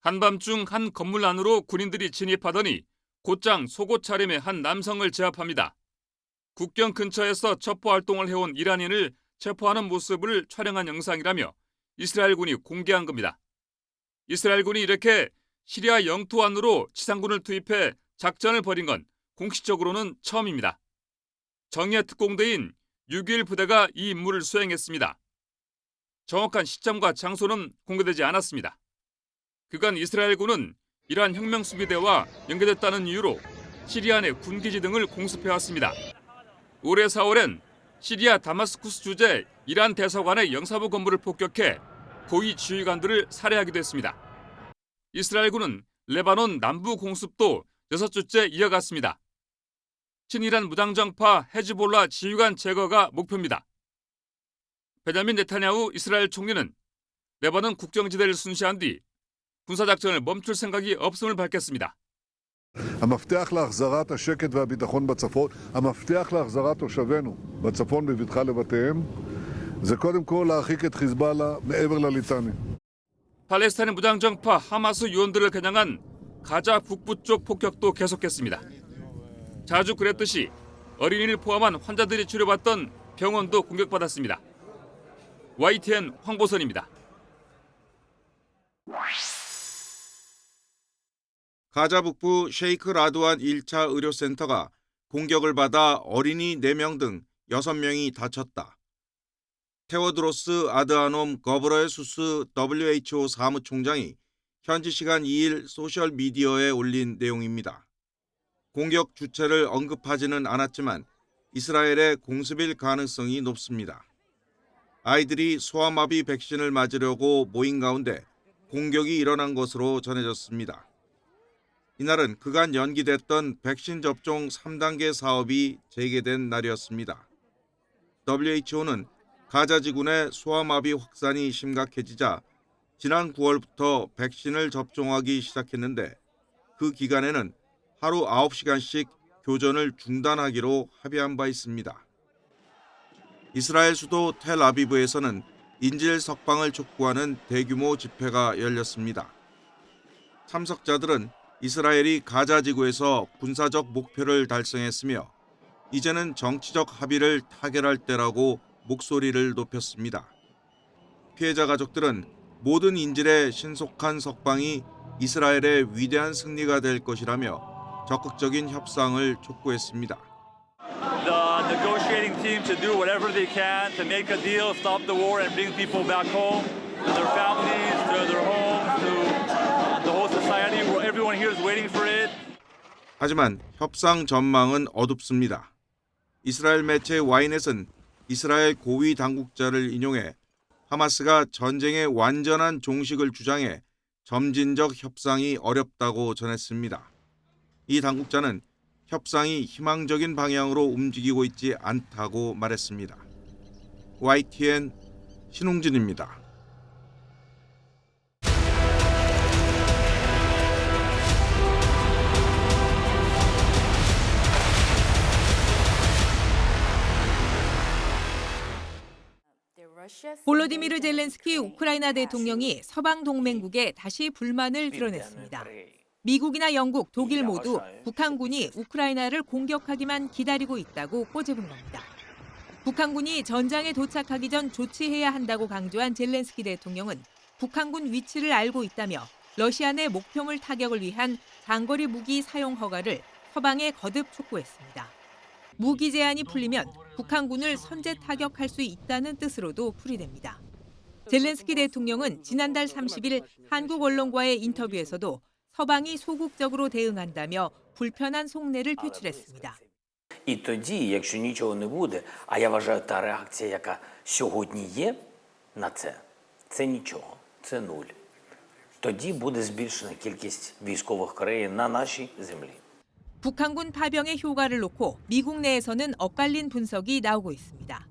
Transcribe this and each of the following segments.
한밤중 한 건물 안으로 군인들이 진입하더니 곧장 속옷 차림의 한 남성을 제압합니다. 국경 근처에서 첩보 활동을 해온 이란인을 체포하는 모습을 촬영한 영상이라며 이스라엘군이 공개한 겁니다. 이스라엘군이 이렇게 시리아 영토 안으로 지상군을 투입해 작전을 벌인 건 공식적으로는 처음입니다. 정예 특공대인 6.21 부대가 이 임무를 수행했습니다. 정확한 시점과 장소는 공개되지 않았습니다. 그간 이스라엘군은 이란 혁명수비대와 연계됐다는 이유로 시리아 내 군기지 등을 공습해왔습니다. 올해 4월엔 시리아 다마스쿠스 주재 이란 대사관의 영사부 건물을 폭격해 고위 지휘관들을 살해하기도 했습니다. 이스라엘군은 레바논 남부 공습도 6주째 이어갔습니다. 친이란 무장정파 헤즈볼라 지휘관 제거가 목표입니다. 베냐민 네타냐후 이스라엘 총리는 레바논 국경지대를 순시한 뒤 군사작전을 멈출 생각이 없음을 밝혔습니다. המפתח להחזרת השקט והביטחון בצפון, המפתח להחזרת תושבינו בצפון בבטחה לבתיהם, זה קודם כל להרחיק את חיזבאללה מעבר לליטני. 팔레스타인 무장정파 하마스 요원들을 겨냥한 가자 북부 쪽 폭격도 계속했습니다. 자주 그랬듯이 어린이를 포함한 환자들이 치료받던 병원도 공격받았습니다. YTN 황보선입니다. 가자 북부 셰이크 라드완 1차 의료센터가 공격을 받아 어린이 4명 등 6명이 다쳤다. 테오드로스 아드하놈 거브러예수스 WHO 사무총장이 현지 시간 2일 소셜미디어에 올린 내용입니다. 공격 주체를 언급하지는 않았지만 이스라엘의 공습일 가능성이 높습니다. 아이들이 소아마비 백신을 맞으려고 모인 가운데 공격이 일어난 것으로 전해졌습니다. 이날은 그간 연기됐던 백신 접종 3단계 사업이 재개된 날이었습니다. WHO는 가자 지군의 소아마비 확산이 심각해지자 지난 9월부터 백신을 접종하기 시작했는데 그 기간에는 하루 9시간씩 교전을 중단하기로 합의한 바 있습니다. 이스라엘 수도 텔아비브에서는 인질 석방을 촉구하는 대규모 집회가 열렸습니다. 참석자들은 이스라엘이 가자 지구에서 군사적 목표를 달성했으며 이제는 정치적 합의를 타결할 때라고 목소리를 높였습니다. 피해자 가족들은 모든 인질의 신속한 석방이 이스라엘의 위대한 승리가 될 것이라며 적극적인 협상을 촉구했습니다. The negotiating team to do whatever they can to make a deal, stop the war, and bring people back home to their families, to their homes, to the whole society. Everyone here is waiting for it. 하지만 협상 전망은 어둡습니다. 이스라엘 매체 Y넷은 이스라엘 고위 당국자를 인용해 하마스가 전쟁의 완전한 종식을 주장해 점진적 협상이 어렵다고 전했습니다. 이 당국자는 협상이 희망적인 방향으로 움직이고 있지 않다고 말했습니다. YTN 신웅진입니다. 볼로디미르 젤렌스키 우크라이나 대통령이 서방 동맹국에 다시 불만을 드러냈습니다. 미국이나 영국, 독일 모두 북한군이 우크라이나를 공격하기만 기다리고 있다고 꼬집은 겁니다. 북한군이 전장에 도착하기 전 조치해야 한다고 강조한 젤렌스키 대통령은 북한군 위치를 알고 있다며 러시아 내 목표물 타격을 위한 장거리 무기 사용 허가를 서방에 거듭 촉구했습니다. 무기 제한이 풀리면 북한군을 선제 타격할 수 있다는 뜻으로도 풀이됩니다. 젤렌스키 대통령은 지난달 30일 한국 언론과의 인터뷰에서도 서방이 소극적으로 대응한다며 불편한 속내를 표출했습니다. І тоді, якщо нічого не буде, а я вважаю, та реакція, яка сьогодні є на це нічого, це нуль. Тоді буде збільшена кількість військових країн на нашій землі. 북한군 파병의 효과를 놓고 미국 내에서는 엇갈린 분석이 나오고 있습니다.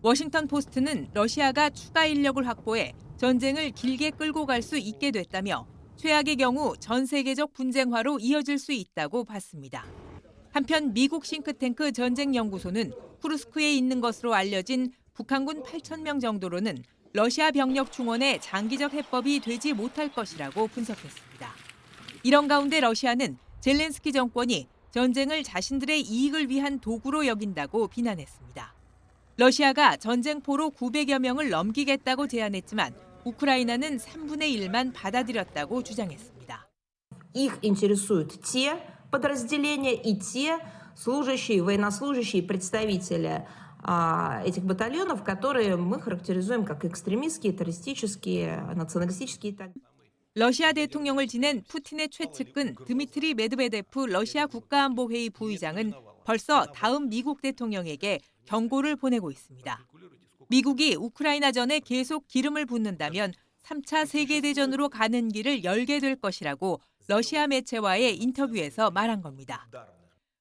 워싱턴 포스트는 러시아가 추가 인력을 확보해 전쟁을 길게 끌고 갈 수 있게 됐다며 최악의 경우 전 세계적 분쟁화로 이어질 수 있다고 봤습니다. 한편 미국 싱크탱크 전쟁연구소는 쿠르스크에 있는 것으로 알려진 북한군 8,000명 정도로는 러시아 병력 충원에 장기적 해법이 되지 못할 것이라고 분석했습니다. 이런 가운데 러시아는 젤렌스키 정권이 전쟁을 자신들의 이익을 위한 도구로 여긴다고 비난했습니다. 러시아가 전쟁포로 900여 명을 넘기겠다고 제안했지만 우크라이나는 3분의 1만 받아들였다고 주장했습니다. Их интересуют те подразделения и те служащие, военнослужащие, представители этих батальонов, которые мы характеризуем как экстремистские, террористические, националистические и так далее. 러시아 대통령을 지낸 푸틴의 최측근 드미트리 메드베데프 러시아 국가안보회의 부의장은 벌써 다음 미국 대통령에게 경고를 보내고 있습니다. 미국이 우크라이나전에 계속 기름을 붓는다면 3차 세계대전으로 가는 길을 열게 될 것이라고 러시아 매체와의 인터뷰에서 말한 겁니다.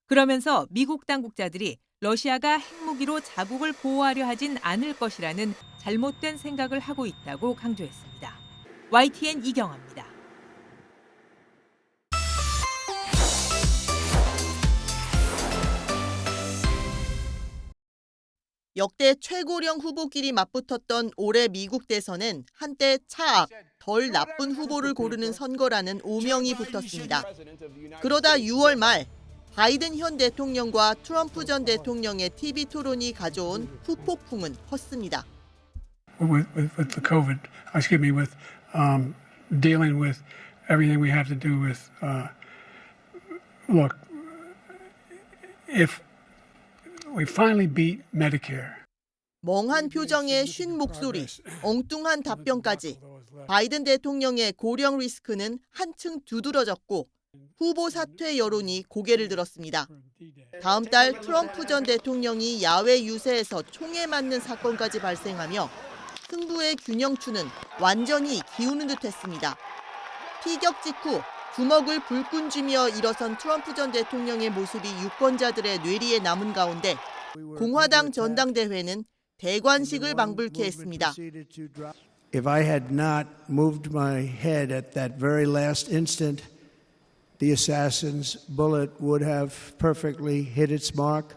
그러면서 미국 당국자들이 러시아가 핵무기로 자국을 보호하려 하진 않을 것이라는 잘못된 생각을 하고 있다고 강조했습니다. YTN 이경아입니다. 역대 최고령 후보끼리 맞붙었던 올해 미국 대선은 한때 차악, 덜 나쁜 후보를 고르는 선거라는 오명이 붙었습니다. 그러다 6월 말 바이든 현 대통령과 트럼프 전 대통령의 TV 토론이 가져온 후폭풍은 컸습니다. With the COVID, with dealing with everything we have to do with, look, if we finally beat Medicare. 멍한 표정에 쉰 목소리, 엉뚱한 답변까지 바이든 대통령의 고령 리스크는 한층 두드러졌고 후보 사퇴 여론이 고개를 들었습니다. 다음 달 트럼프 전 대통령이 야외 유세에서 총에 맞는 사건까지 발생하며 승부의 균형추는 완전히 기우는 듯했습니다. 피격 직후 주먹을 불끈 쥐며 일어선 트럼프 전 대통령의 모습이 유권자들의 뇌리에 남은 가운데 공화당 전당대회는 대관식을 방불케 했습니다. If I had not moved my head at that very last instant, the assassin's bullet would have perfectly hit its mark,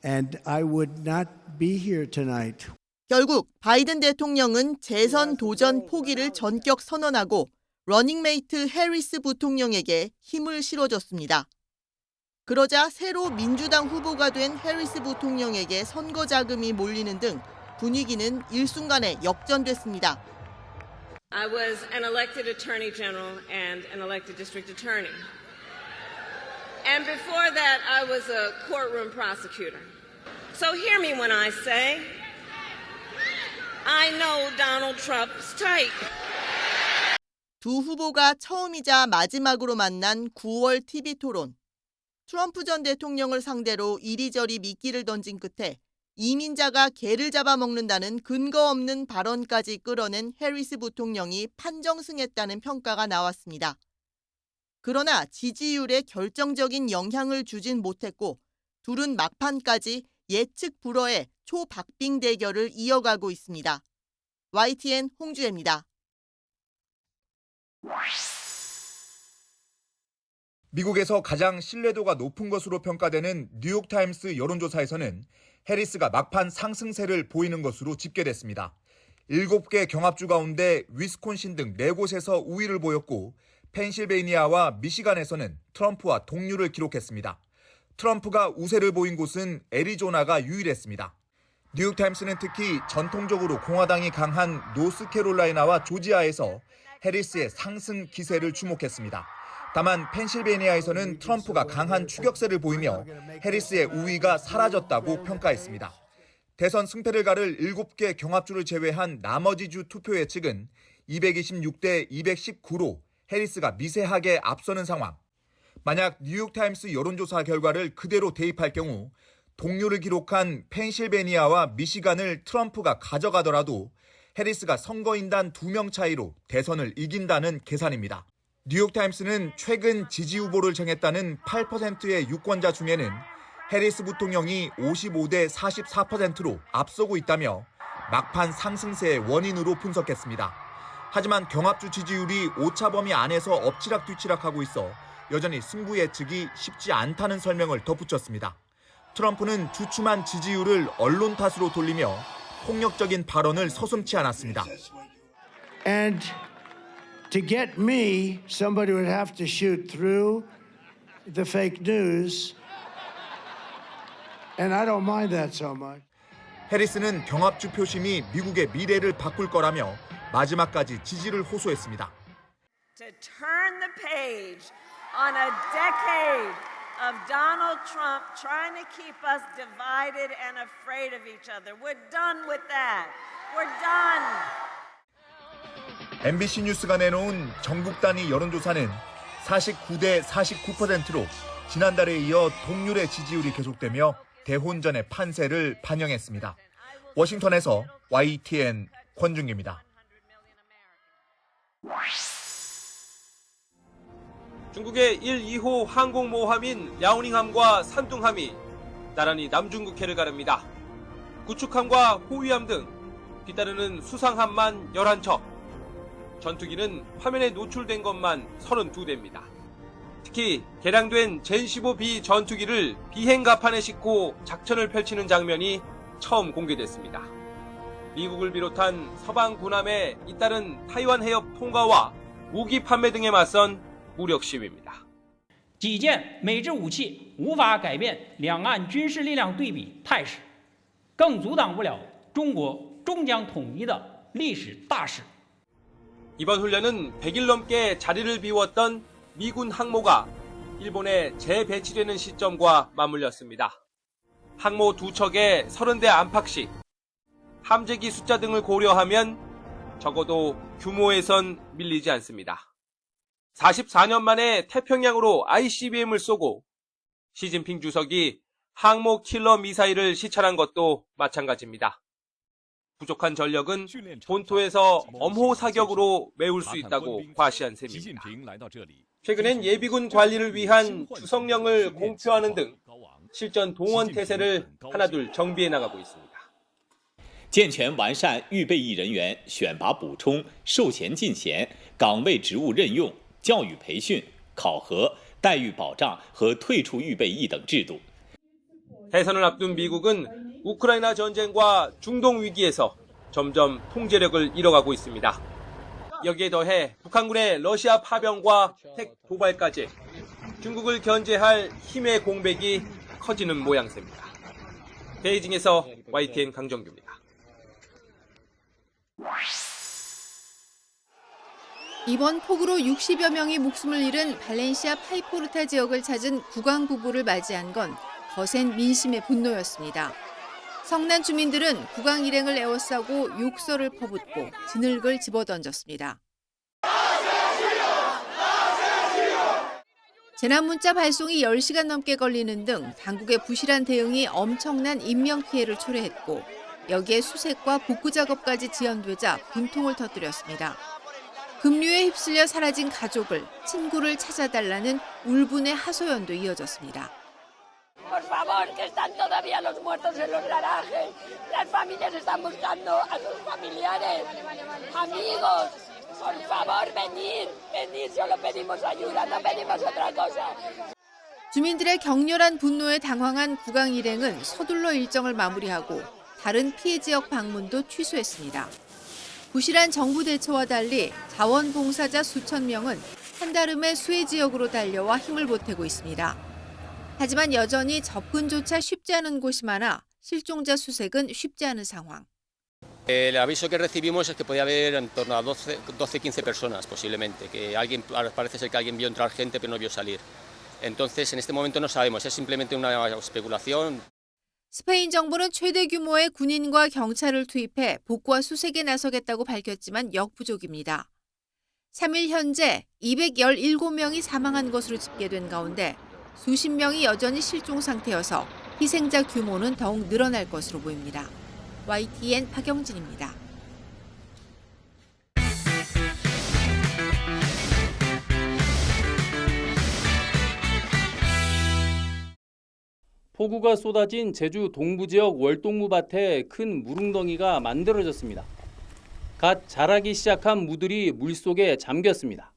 and I would not be here tonight. 결국 바이든 대통령은 재선 도전 포기를 전격 선언하고 러닝메이트 해리스 부통령에게 힘을 실어줬습니다. 그러자 새로 민주당 후보가 된 해리스 부통령에게 선거 자금이 몰리는 등 분위기는 일순간에 역전됐습니다. I was an elected attorney general and an elected district attorney. And before that, I was a courtroom prosecutor. So hear me when I say, I know Donald Trump's type. 두 후보가 처음이자 마지막으로 만난 9월 TV 토론. 트럼프 전 대통령을 상대로 이리저리 미끼를 던진 끝에 이민자가 개를 잡아먹는다는 근거 없는 발언까지 끌어낸 해리스 부통령이 판정승했다는 평가가 나왔습니다. 그러나 지지율에 결정적인 영향을 주진 못했고 둘은 막판까지 예측 불허의 초박빙 대결을 이어가고 있습니다. YTN 홍주혜입니다. 미국에서 가장 신뢰도가 높은 것으로 평가되는 뉴욕타임스 여론조사에서는 해리스가 막판 상승세를 보이는 것으로 집계됐습니다. 7개 경합주 가운데 위스콘신 등 4곳에서 우위를 보였고 펜실베이니아와 미시간에서는 트럼프와 동률을 기록했습니다. 트럼프가 우세를 보인 곳은 애리조나가 유일했습니다. 뉴욕타임스는 특히 전통적으로 공화당이 강한 노스캐롤라이나와 조지아에서 해리스의 상승 기세를 주목했습니다. 다만 펜실베이니아에서는 트럼프가 강한 추격세를 보이며 해리스의 우위가 사라졌다고 평가했습니다. 대선 승패를 가를 7개 경합주를 제외한 나머지 주 투표 예측은 226대 219로 해리스가 미세하게 앞서는 상황. 만약 뉴욕타임스 여론조사 결과를 그대로 대입할 경우 동률을 기록한 펜실베이니아와 미시간을 트럼프가 가져가더라도 해리스가 선거인단 2명 차이로 대선을 이긴다는 계산입니다. 뉴욕타임스는 최근 지지 후보를 정했다는 8%의 유권자 중에는 해리스 부통령이 55대 44%로 앞서고 있다며 막판 상승세의 원인으로 분석했습니다. 하지만 경합주 지지율이 오차 범위 안에서 엎치락뒤치락하고 있어 여전히 승부 예측이 쉽지 않다는 설명을 덧붙였습니다. 트럼프는 주춤한 지지율을 언론 탓으로 돌리며 폭력적인 발언을 서슴지 않았습니다. And to get me, somebody would have to shoot through the fake news. And I don't mind that so much. 해리스는 경합주 표심이 미국의 미래를 바꿀 거라며 마지막까지 지지를 호소했습니다. To turn the page on a decade of Donald Trump trying to keep us divided and afraid of each other. We're done with that. We're done. MBC 뉴스가 내놓은 전국 단위 여론조사는 49대 49%로 지난달에 이어 동률의 지지율이 계속되며 대혼전의 판세를 반영했습니다. 워싱턴에서 YTN 권준기입니다. 중국의 1, 2호 항공모함인 랴오닝함과 산둥함이 나란히 남중국해를 가릅니다. 구축함과 호위함 등 뒤따르는 수상함만 11척, 전투기는 화면에 노출된 것만 32대입니다. 특히 개량된 젠15B 전투기를 비행갑판에 싣고 작전을 펼치는 장면이 처음 공개됐습니다. 미국을 비롯한 서방 군함의 잇따른 타이완 해협 통과와 무기 판매 등에 맞선 무력 시위입니다. 几件美制武器无法改变两岸军事力量对比态势，更阻挡不了中国终将统一的历史大势。 이번 훈련은 100일 넘게 자리를 비웠던 미군 항모가 일본에 재배치되는 시점과 맞물렸습니다. 항모 2척에 30대 안팎씩, 함재기 숫자 등을 고려하면 적어도 규모에선 밀리지 않습니다. 44년 만에 태평양으로 ICBM을 쏘고 시진핑 주석이 항모 킬러 미사일을 시찰한 것도 마찬가지입니다. 부족한 전력은 본토에서 엄호 사격으로 메울 수 있다고 과시한 셈입니다. 최근엔 예비군 관리를 위한 주성령을 공표하는 등 실전 동원 태세를 하나둘 정비해 나가고 있습니다. 健全完善预备役人员选拔补充、授衔进衔、岗位职务任用、教育培训、考核、待遇保障和退出预备役等制度。 대선을 앞둔 미국은 우크라이나 전쟁과 중동 위기에서 점점 통제력을 잃어가고 있습니다. 여기에 더해 북한군의 러시아 파병과 핵 도발까지 중국을 견제할 힘의 공백이 커지는 모양새입니다. 베이징에서 YTN 강정규입니다. 이번 폭우로 60여 명이 목숨을 잃은 발렌시아 파이포르타 지역을 찾은 국왕 부부를 맞이한 건 거센 민심의 분노였습니다. 성난 주민들은 국왕 일행을 에워싸고 욕설을 퍼붓고 진흙을 집어던졌습니다. 재난문자 발송이 10시간 넘게 걸리는 등 당국의 부실한 대응이 엄청난 인명피해를 초래했고 여기에 수색과 복구 작업까지 지연되자 분통을 터뜨렸습니다. 급류에 휩쓸려 사라진 가족을, 친구를 찾아달라는 울분의 하소연도 이어졌습니다. Por favor, que están todavía los muertos en los garajes. Las familias están buscando a sus familiares, amigos. Por favor, venid, venid, solo pedimos ayuda, no pedimos otra cosa. 주민들의 격렬한 분노에 당황한 국왕 일행은 서둘러 일정을 마무리하고 다른 피해 지역 방문도 취소했습니다. 부실한 정부 대처와 달리 자원봉사자 수천 명은 한달음에 수해 지역으로 달려와 힘을 보태고 있습니다. 하지만 여전히 접근조차 쉽지 않은 곳이 많아 실종자 수색은 쉽지 않은 상황. El aviso que recibimos es que podía haber en torno a 12-15 personas posiblemente, que alguien parece ser que alguien vio entrar gente pero no vio salir. Entonces en este momento no sabemos, es simplemente una especulación. 스페인 정부는 최대 규모의 군인과 경찰을 투입해 복구와 수색에 나서겠다고 밝혔지만 역부족입니다. 3일 현재 217명이 사망한 것으로 집계된 가운데 수십 명이 여전히 실종 상태여서 희생자 규모는 더욱 늘어날 것으로 보입니다. YTN 박영진입니다. 폭우가 쏟아진 제주 동부 지역 월동무밭에 큰 물웅덩이가 만들어졌습니다. 갓 자라기 시작한 무들이 물속에 잠겼습니다.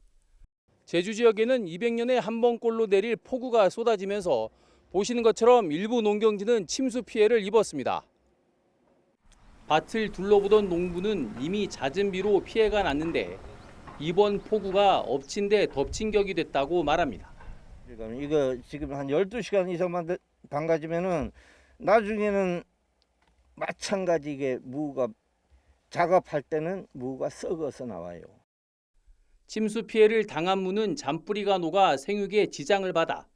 제주 지역에는 200년에 한 번꼴로 내릴 폭우가 쏟아지면서 보시는 것처럼 일부 농경지는 침수 피해를 입었습니다. 밭을 둘러보던 농부는 이미 잦은 비로 피해가 났는데 이번 폭우가 엎친 데 덮친 격이 됐다고 말합니다. 이거 지금 한 12시간 이상만 담가지면은 나중에는 마찬가지게 무가 작업할 때는 무가 썩어서 나와요. 침수 피해를 당한 무는 잔뿌리가 녹아 생육에 지장을 받아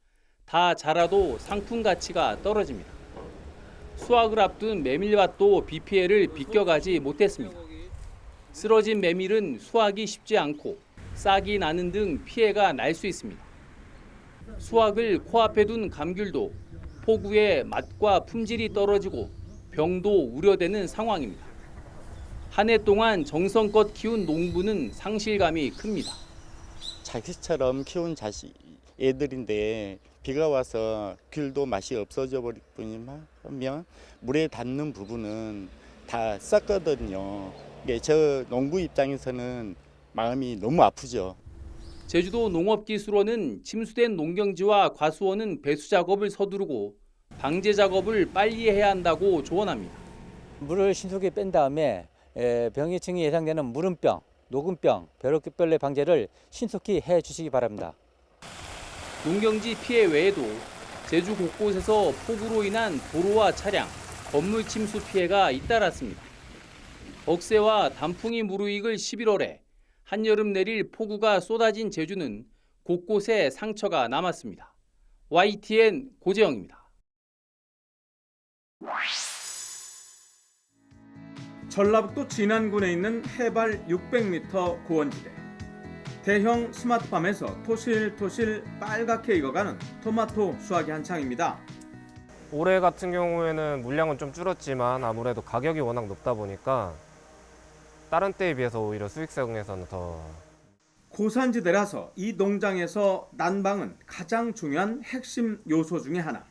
다 자라도 상품 가치가 떨어집니다. 수확을 앞둔 메밀밭도 비 피해를 비껴가지 못했습니다. 쓰러진 메밀은 수확이 쉽지 않고 싹이 나는 등 피해가 날 수 있습니다. 수확을 코앞에 둔 감귤도 폭우에 맛과 품질이 떨어지고 병도 우려되는 상황입니다. 한 해 동안 정성껏 키운 농부는 상실감이 큽니다. 자기처럼 키운 애들인데 비가 와서 귤도 맛이 없어져 버릴 뿐이면 물에 닿는 부분은 다 썩거든요. 저 농부 입장에서는 마음이 너무 아프죠. 제주도 농업기술원은 침수된 농경지와 과수원은 배수 작업을 서두르고 방제 작업을 빨리 해야 한다고 조언합니다. 물을 신속히 뺀 다음에 병해충이 예상되는 물음병, 녹음병, 벼룩균벌레 방제를 신속히 해 주시기 바랍니다. 농경지 피해 외에도 제주 곳곳에서 폭우로 인한 도로와 차량, 건물 침수 피해가 잇따랐습니다. 억새와 단풍이 무르익을 11월에 한여름 내릴 폭우가 쏟아진 제주는 곳곳에 상처가 남았습니다. YTN 고재영입니다. 전라북도 진안군에 있는 해발 600m 고원지대. 대형 스마트팜에서 토실토실 빨갛게 익어가는 토마토 수확이 한창입니다. 올해 같은 경우에는 물량은 좀 줄었지만 아무래도 가격이 워낙 높다 보니까 다른 때에 비해서 오히려 수익성에서는 더 고산지대라서 이 농장에서 난방은 가장 중요한 핵심 요소 중에 하나.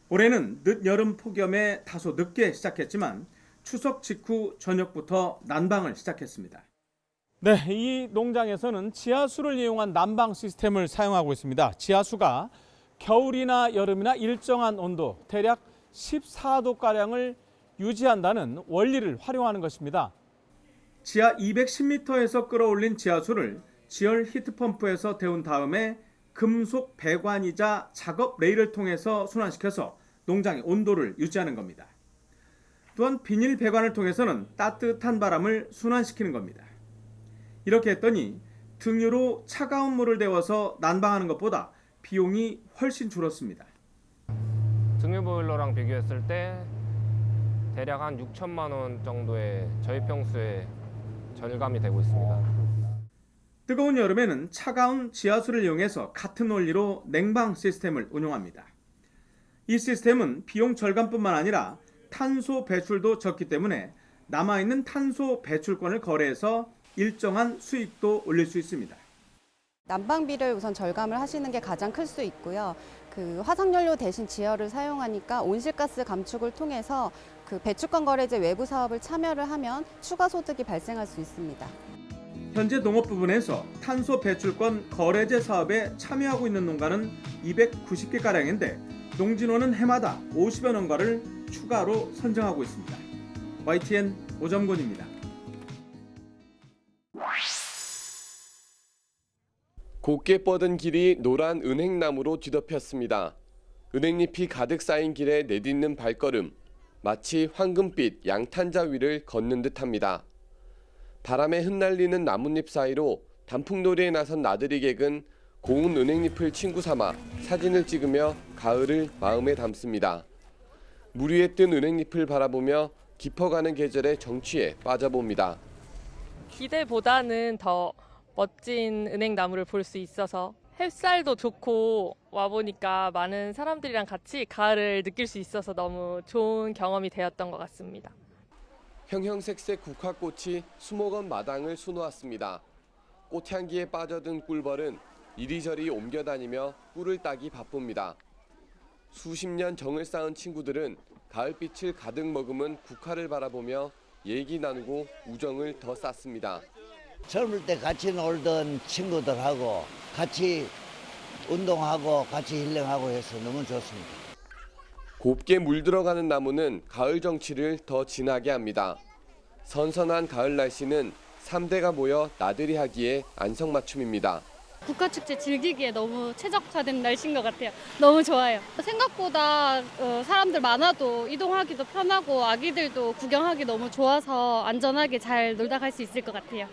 올해는 늦여름 폭염에 다소 늦게 시작했지만 추석 직후 저녁부터 난방을 시작했습니다. 네, 이 농장에서는 지하수를 이용한 난방 시스템을 사용하고 있습니다. 지하수가 겨울이나 여름이나 일정한 온도, 대략 14도가량을 유지한다는 원리를 활용하는 것입니다. 지하 210m에서 끌어올린 지하수를 지열 히트펌프에서 데운 다음에 금속 배관이자 작업 레일을 통해서 순환시켜서 농장의 온도를 유지하는 겁니다. 또한 비닐 배관을 통해서는 따뜻한 바람을 순환시키는 겁니다. 이렇게 했더니 등유로 차가운 물을 데워서 난방하는 것보다 비용이 훨씬 줄었습니다. 등유 보일러랑 비교했을 때 대략 한 6천만 원 정도의 저희 평수에 절감이 되고 있습니다. 뜨거운 여름에는 차가운 지하수를 이용해서 같은 원리로 냉방 시스템을 운용합니다. 이 시스템은 비용 절감뿐만 아니라 탄소 배출도 적기 때문에 남아있는 탄소 배출권을 거래해서 일정한 수익도 올릴 수 있습니다. 난방비를 우선 절감을 하시는 게 가장 클 수 있고요. 화석연료 대신 지열을 사용하니까 온실가스 감축을 통해서 배출권 거래제 외부 사업을 참여를 하면 추가 소득이 발생할 수 있습니다. 현재 농업부문에서 탄소 배출권 거래제 사업에 참여하고 있는 농가는 290개가량인데 농진호는 해마다 50여 농가를 추가로 선정하고 있습니다. YTN 오정곤입니다. 곱게 뻗은 길이 노란 은행나무로 뒤덮였습니다. 은행잎이 가득 쌓인 길에 내딛는 발걸음, 마치 황금빛 양탄자 위를 걷는 듯합니다. 바람에 흩날리는 나뭇잎 사이로 단풍놀이에 나선 나들이 객은 고운 은행잎을 친구 삼아 사진을 찍으며 가을을 마음에 담습니다. 물 위에 뜬 은행잎을 바라보며 깊어가는 계절의 정취에 빠져봅니다. 기대보다는 더 멋진 은행나무를 볼 수 있어서 햇살도 좋고 와보니까 많은 사람들이랑 같이 가을을 느낄 수 있어서 너무 좋은 경험이 되었던 것 같습니다. 형형색색 국화꽃이 수목원 마당을 수놓았습니다. 꽃향기에 빠져든 꿀벌은 이리저리 옮겨다니며 꿀을 따기 바쁩니다. 수십 년 정을 쌓은 친구들은 가을빛을 가득 머금은 국화를 바라보며 얘기 나누고 우정을 더 쌓습니다. 젊을 때 같이 놀던 친구들하고 같이 운동하고 같이 힐링하고 해서 너무 좋습니다. 곱게 물들어가는 나무는 가을 정취를 더 진하게 합니다. 선선한 가을 날씨는 3대가 모여 나들이 하기에 안성맞춤입니다. 국가축제 즐기기에 너무 최적화된 날씨인 것 같아요. 너무 좋아요. 생각보다 사람들 많아도 이동하기도 편하고 아기들도 구경하기 너무 좋아서 안전하게 잘 놀다 갈 수 있을 것 같아요.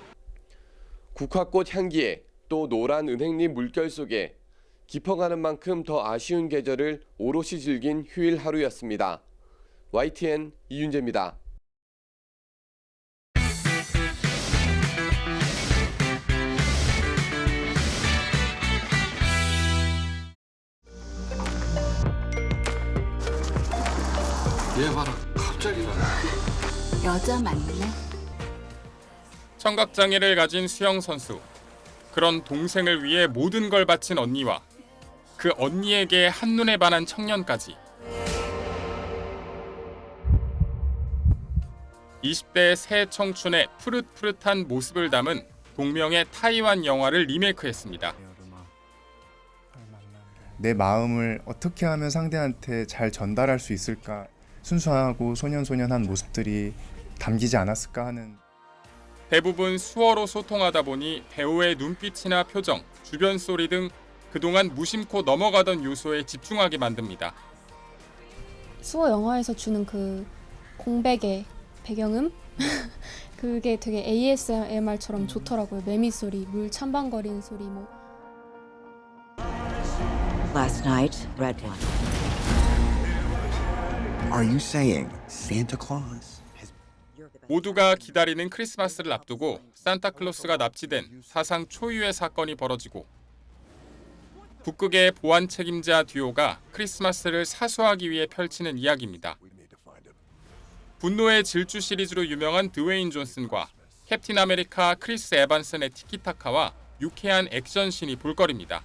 국화꽃 향기에 또 노란 은행잎 물결 속에 깊어가는 만큼 더 아쉬운 계절을 오롯이 즐긴 휴일 하루였습니다. YTN 이윤재입니다. 얘 봐라, 갑자기 봐. 여자 맞네. 청각장애를 가진 수영 선수. 그런 동생을 위해 모든 걸 바친 언니와 그 언니에게 한눈에 반한 청년까지. 20대의 새 청춘의 푸릇푸릇한 모습을 담은 동명의 타이완 영화를 리메이크했습니다. 내 마음을 어떻게 하면 상대한테 잘 전달할 수 있을까? 순수하고 소년소년한 모습들이 담기지 않았을까 하는. 대부분 수어로 소통하다 보니 배우의 눈빛이나 표정, 주변 소리 등 그동안 무심코 넘어가던 요소에 집중하게 만듭니다. 수어 영화에서 주는 그 공백의 배경음? 그게 되게 ASMR처럼 좋더라고요. 매미 소리, 물 찬방거리는 소리 뭐. Last night, red one. Are you saying Santa Claus? 모두가 기다리는 크리스마스를 앞두고 산타클로스가 납치된 사상 초유의 사건이 벌어지고 북극의 보안 책임자 듀오가 크리스마스를 사수하기 위해 펼치는 이야기입니다. 분노의 질주 시리즈로 유명한 드웨인 존슨과 캡틴 아메리카 크리스 에반슨의 티키타카와 유쾌한 액션씬이 볼거리입니다.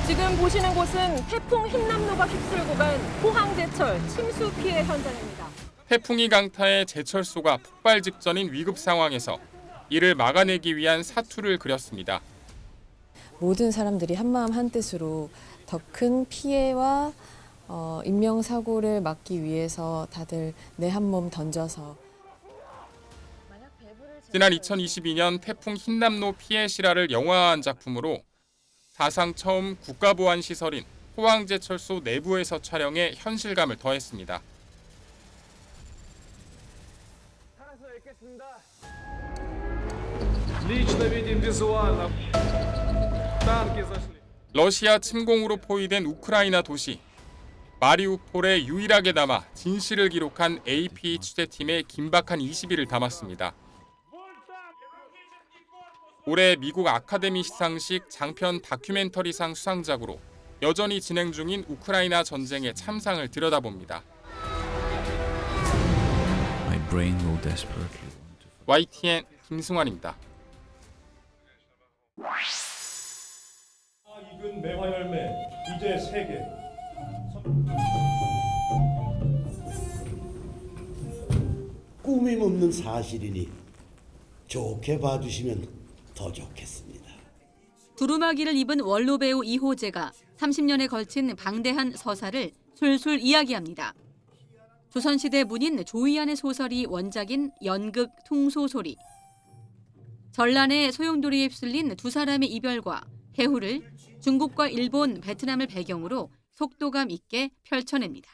지금 보시는 곳은 태풍 흰남노가 휩쓸고 간 포항제철 침수 피해 현장입니다. 태풍이 강타해 제철소가 폭발 직전인 위급 상황에서 이를 막아내기 위한 사투를 그렸습니다. 모든 사람들이 한마음 한뜻으로 더 큰 피해와 인명사고를 막기 위해서 다들 내 한 몸 던져서. 지난 2022년 태풍 흰남노 피해 실화를 영화화한 작품으로 사상 처음 국가보안시설인 포항제철소 내부에서 촬영해 현실감을 더했습니다. 러시아 침공으로 포위된 우크라이나 도시 마리우폴에 유일하게 남아 진실을 기록한 AP 취재팀의 긴박한 20일을 담았습니다. 올해 미국 아카데미 시상식 장편 다큐멘터리상 수상작으로 여전히 진행 중인 우크라이나 전쟁의 참상을 들여다봅니다. YTN 김승환입니다. 익은 매화 열매 이제 3개. 꾸밈 없는 사실이니 좋게 봐주시면 더 좋겠습니다. 두루마기를 입은 원로 배우 이호재가 30년에 걸친 방대한 서사를 술술 이야기합니다. 조선시대 문인 조희안의 소설이 원작인 연극 퉁소소리. 전란의 소용돌이에 휩쓸린 두 사람의 이별과 해후를 중국과 일본, 베트남을 배경으로 속도감 있게 펼쳐냅니다.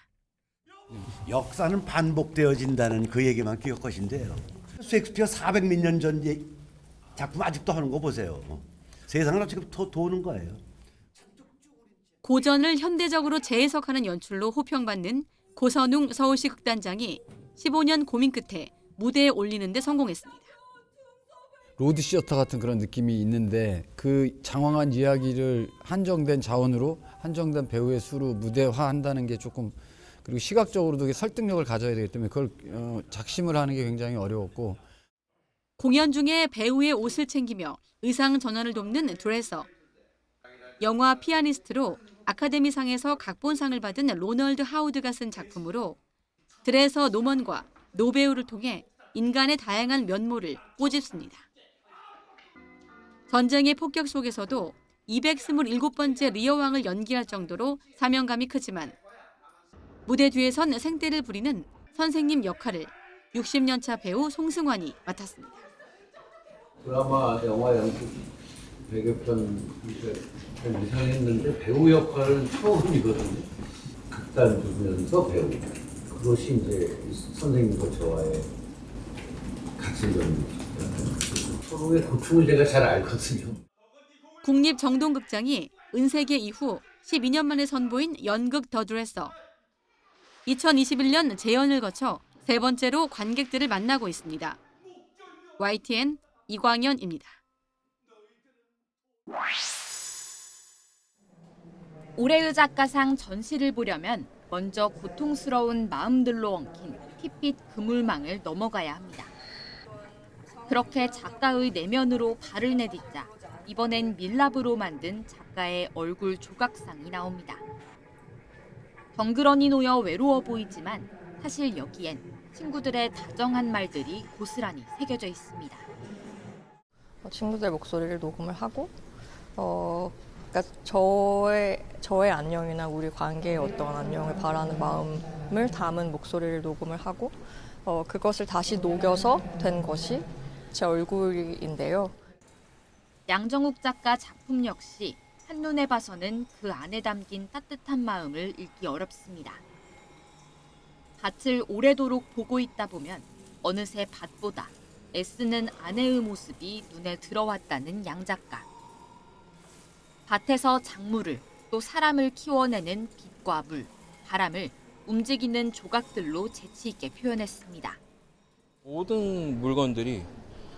역사는 반복되어진다는 그 얘기만 기억하신대요. 셰익스피어 400몇 년 전 작품 아직도 하는 거 보세요. 세상을 지금 도는 거예요. 고전을 현대적으로 재해석하는 연출로 호평받는 고선웅 서울시 극단장이 15년 고민 끝에 무대에 올리는 데 성공했습니다. 로드 시어터 같은 그런 느낌이 있는데 그 장황한 이야기를 한정된 자원으로 한정된 배우의 수로 무대화한다는 게 조금, 그리고 시각적으로도 설득력을 가져야 되기 때문에 그걸 작심을 하는 게 굉장히 어려웠고, 공연 중에 배우의 옷을 챙기며 의상 전환을 돕는 드레서, 영화 피아니스트로 아카데미상에서 각본상을 받은 로널드 하우드가 쓴 작품으로 드레서 노먼과 노배우를 통해 인간의 다양한 면모를 꼬집습니다. 전쟁의 폭격 속에서도 227번째 리어왕을 연기할 정도로 사명감이 크지만 무대 뒤에선 생떼를 부리는 선생님 역할을 60년차 배우 송승환이 맡았습니다. 드라마, 영화 연극 100여 편 이상 했는데 배우 역할은 처음이거든요. 극단 두면서 배우. 그것이 이제 선생님과 저와의 같은 점이잖아요. 서로의 고충을 제가 잘 알거든요. 국립정동극장이 은세계 이후 12년 만에 선보인 연극 더 드레서. 2021년 재연을 거쳐 세 번째로 관객들을 만나고 있습니다. YTN 이광현입니다. 올해의 작가상 전시를 보려면 먼저 고통스러운 마음들로 엉킨 핏빛 그물망을 넘어가야 합니다. 그렇게 작가의 내면으로 발을 내딛자 이번엔 밀랍으로 만든 작가의 얼굴 조각상이 나옵니다. 덩그러니 놓여 외로워 보이지만 사실 여기엔 친구들의 다정한 말들이 고스란히 새겨져 있습니다. 친구들 목소리를 녹음을 하고 그러니까 저의 안녕이나 우리 관계의 어떤 안녕을 바라는 마음을 담은 목소리를 녹음을 하고 그것을 다시 녹여서 된 것이 제 얼굴인데요. 양정욱 작가 작품 역시 한눈에 봐서는 그 안에 담긴 따뜻한 마음을 읽기 어렵습니다. 밭을 오래도록 보고 있다 보면 어느새 밭보다 애쓰는 아내의 모습이 눈에 들어왔다는 양 작가. 밭에서 작물을 또 사람을 키워내는 빛과 물, 바람을 움직이는 조각들로 재치 있게 표현했습니다. 모든 물건들이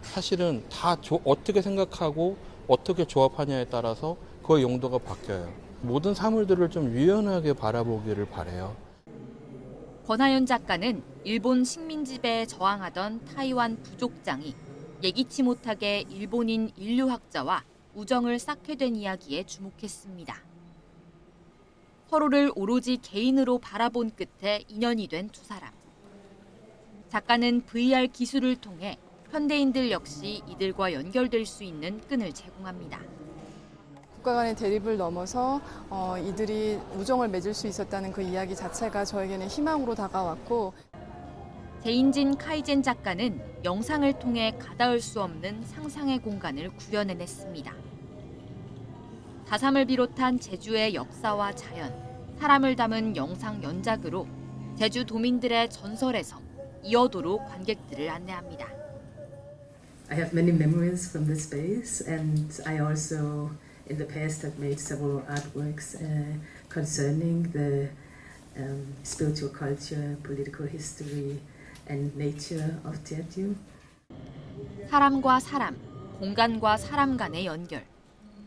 사실은 다 어떻게 생각하고 어떻게 조합하냐에 따라서 그의 용도가 바뀌어요. 모든 사물들을 좀 유연하게 바라보기를 바라요. 권하연 작가는 일본 식민 지배에 저항하던 타이완 부족장이 예기치 못하게 일본인 인류학자와 우정을 쌓게 된 이야기에 주목했습니다. 서로를 오로지 개인으로 바라본 끝에 인연이 된 두 사람. 작가는 VR 기술을 통해 현대인들 역시 이들과 연결될 수 있는 끈을 제공합니다. 국가 간의 대립을 넘어서 이들이 우정을 맺을 수 있었다는 그 이야기 자체가 저에게는 희망으로 다가왔고, 제인진 카이젠 작가는 영상을 통해 가닿을 수 없는 상상의 공간을 구현해냈습니다. 4.3을 비롯한 제주의 역사와 자연, 사람을 담은 영상 연작으로 제주 도민들의 전설에서 이어도록 관객들을 안내합니다. I have many memories from this space, and I also, in the past, have made several artworks concerning the spiritual culture, political history, and nature of Jeju. 사람과 사람, 공간과 사람 간의 연결,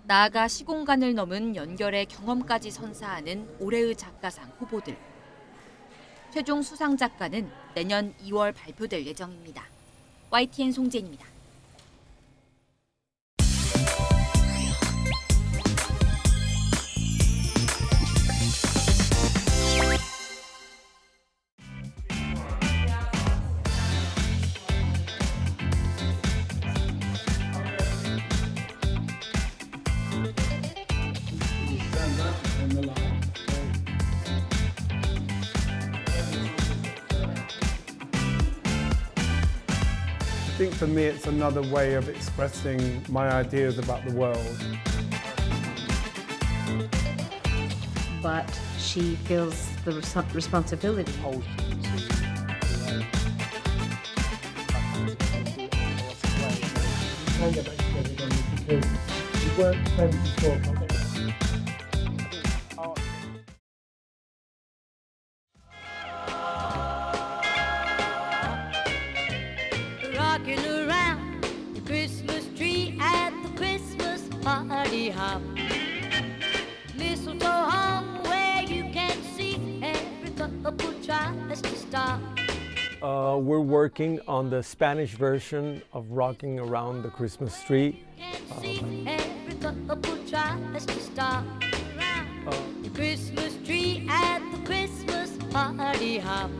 나아가 시공간을 넘은 연결의 경험까지 선사하는 올해의 작가상 후보들. 최종 수상 작가는 내년 2월 발표될 예정입니다. YTN 송재인입니다. I think for me it's another way of expressing my ideas about the world. But she feels the responsibility. Rocking around the Christmas tree at the Christmas party hop. Mistletoe hung where you can see every couple tries to stop. We're working on the Spanish version of Rocking Around the Christmas Tree. Every couple tries to stop. The Christmas tree at the Christmas party hop.